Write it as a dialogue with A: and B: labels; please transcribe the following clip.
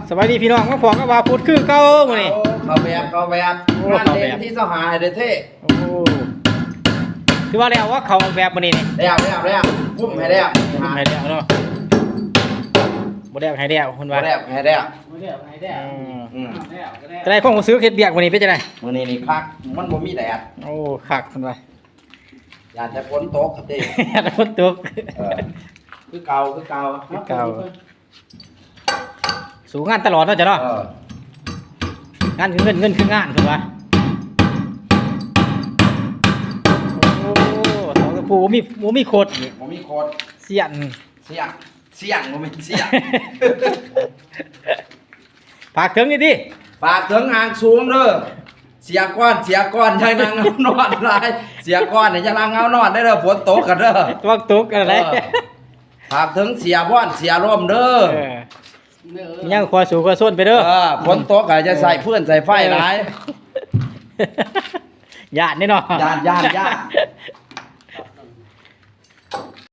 A: สวัสดีพี่น้องมาพอกับว่าพูดคือเก่ามื้อนี้
B: เขาแบบงานเด่นที่สหายเด้เท่
A: โอ้คือว่าแล้วว่าเขาแบบมื้อนี้นี่
B: แล้วพุ่มให้แล้ว
A: ให้แล้วเนาะบ่ได้ให้แล้วเพิ่นว่า
B: บ่แล้วให้แล้ว
A: จะได้ข้องซื้อเฮ็ดเบียกมื้อนี้เป็นจังได๋
B: มื้อนี้นี่คักมันบ่มีแดด
A: โอ้คักเพิ่นว่า
B: อยากจะฝนตกติ
A: ฝนตก
B: คือเก่า
A: สู้งานตลอดเนาะจ้ะเนาะงานคือเงินคืองานเพิ่นว่าโอ้เสาตะปูบ่มีโคตร
B: บ่มีโคตร
A: เสียง
B: บ่มีเสียง
A: ฝากถึงนี่ติ
B: ฝากถึงอ่างสูงเด้อเสียก้อนอย่านั่งเอานอนหลายเสียก้อนอย่านั่งเอานอนได้เด้อฝนตกกันเด้อ
A: ตกอะไร
B: ฝากถึงเสียบ้านเสียร่มเด้อ
A: ยังคอยสู่คอยส้นไปเด้อ
B: ฝนตกอาจจะใส่เพื่อนใส่ไฟหลาย
A: ญาตินี่เนาะ
B: ญาติ